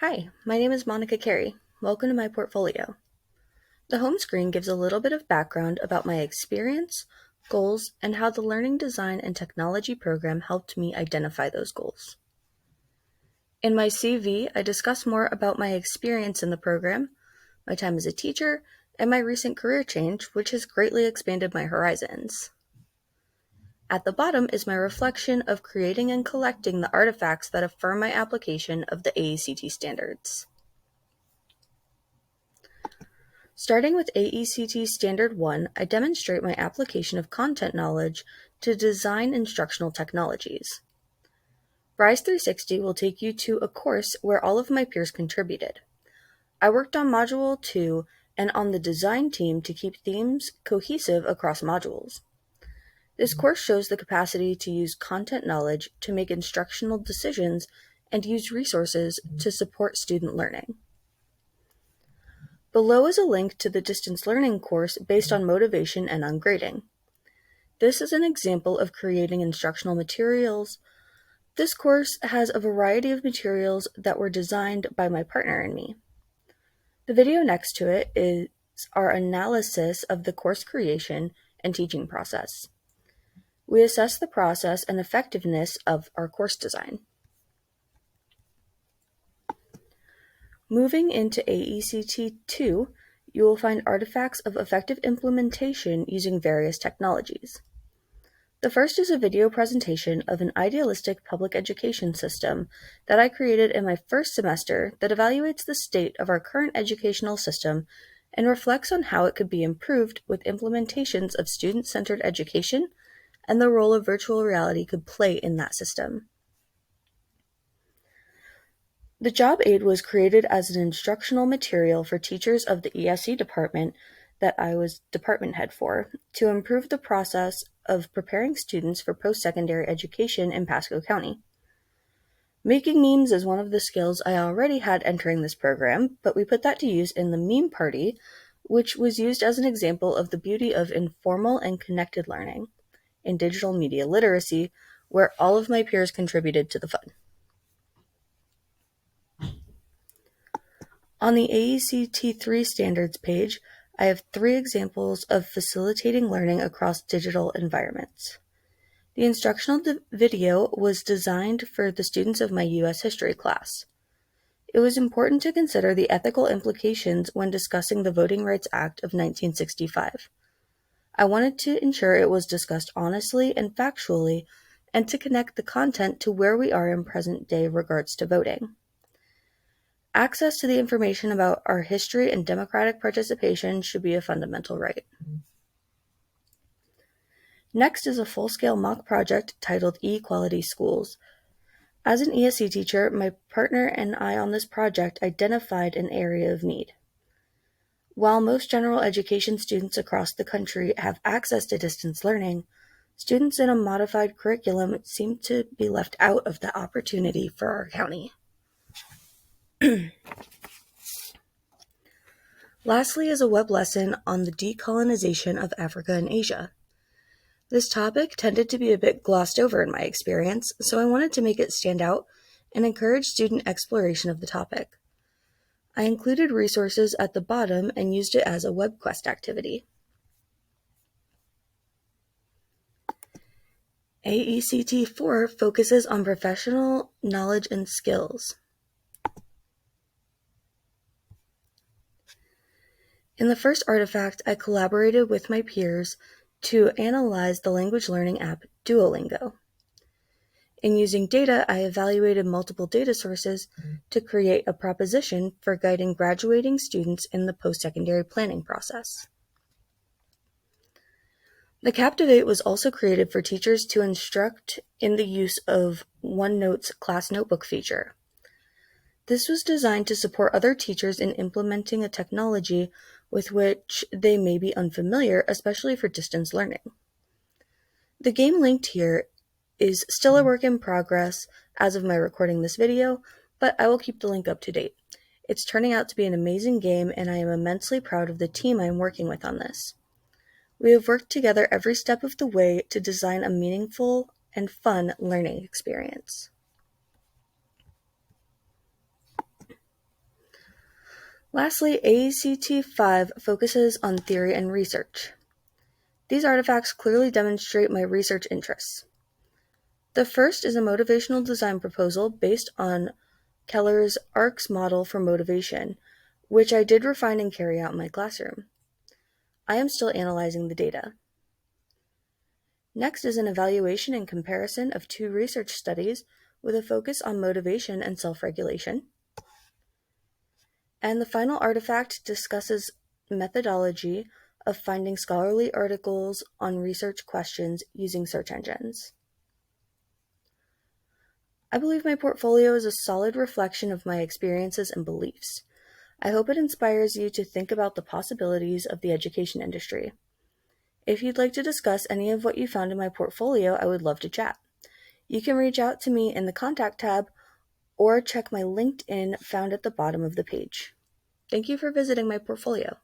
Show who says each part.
Speaker 1: Hi, my name is Monica Carey. Welcome to my portfolio. The home screen gives a little bit of background about my experience, goals, and how the Learning Design and Technology program helped me identify those goals. In my CV, I discuss more about my experience in the program, my time as a teacher, and my recent career change, which has greatly expanded my horizons. At the bottom is my reflection of creating and collecting the artifacts that affirm my application of the AECT standards. Starting with AECT Standard 1, I demonstrate my application of content knowledge to design instructional technologies. Rise 360 will take you to a course where all of my peers contributed. I worked on Module 2 and on the design team to keep themes cohesive across modules. This course shows the capacity to use content knowledge to make instructional decisions and use resources to support student learning. Below is a link to the distance learning course based on motivation and on grading. This is an example of creating instructional materials. This course has a variety of materials that were designed by my partner and me. The video next to it is our analysis of the course creation and teaching process. We assess the process and effectiveness of our course design. Moving into AECT 2, you will find artifacts of effective implementation using various technologies. The first is a video presentation of an idealistic public education system that I created in my first semester that evaluates the state of our current educational system and reflects on how it could be improved with implementations of student-centered education and the role of virtual reality could play in that system. The job aid was created as an instructional material for teachers of the ESE department that I was department head for to improve the process of preparing students for post-secondary education in Pasco County. Making memes is one of the skills I already had entering this program, but we put that to use in the meme party, which was used as an example of the beauty of informal and connected learning in digital media literacy, where all of my peers contributed to the fun. On the AECT 3 standards page, I have 3 examples of facilitating learning across digital environments. The instructional video was designed for the students of my U.S. history class. It was important to consider the ethical implications when discussing the Voting Rights Act of 1965. I wanted to ensure it was discussed honestly and factually, and to connect the content to where we are in present day regards to voting. Access to the information about our history and democratic participation should be a fundamental right. Next is a full-scale mock project titled E-Quality Schools. As an ESE teacher, my partner and I on this project identified an area of need. While most general education students across the country have access to distance learning, students in a modified curriculum seem to be left out of the opportunity for our county. Lastly is a web lesson on the decolonization of Africa and Asia. This topic tended to be a bit glossed over in my experience, so I wanted to make it stand out and encourage student exploration of the topic. I included resources at the bottom and used it as a web quest activity. AECT 4 focuses on professional knowledge and skills. In the first artifact, I collaborated with my peers to analyze the language learning app Duolingo. In using data, I evaluated multiple data sources to create a proposition for guiding graduating students in the post-secondary planning process. The Captivate was also created for teachers to instruct in the use of OneNote's class notebook feature. This was designed to support other teachers in implementing a technology with which they may be unfamiliar, especially for distance learning. The game linked here is still a work in progress as of my recording this video, but I will keep the link up to date. It's turning out to be an amazing game, and I am immensely proud of the team I am working with on this. We have worked together every step of the way to design a meaningful and fun learning experience. Lastly, AECT 5 focuses on theory and research. These artifacts clearly demonstrate my research interests. The first is a motivational design proposal based on Keller's ARCS model for motivation, which I did refine and carry out in my classroom. I am still analyzing the data. Next is an evaluation and comparison of two research studies with a focus on motivation and self-regulation. And the final artifact discusses methodology of finding scholarly articles on research questions using search engines. I believe my portfolio is a solid reflection of my experiences and beliefs. I hope it inspires you to think about the possibilities of the education industry. If you'd like to discuss any of what you found in my portfolio, I would love to chat. You can reach out to me in the Contact tab or check my LinkedIn found at the bottom of the page. Thank you for visiting my portfolio.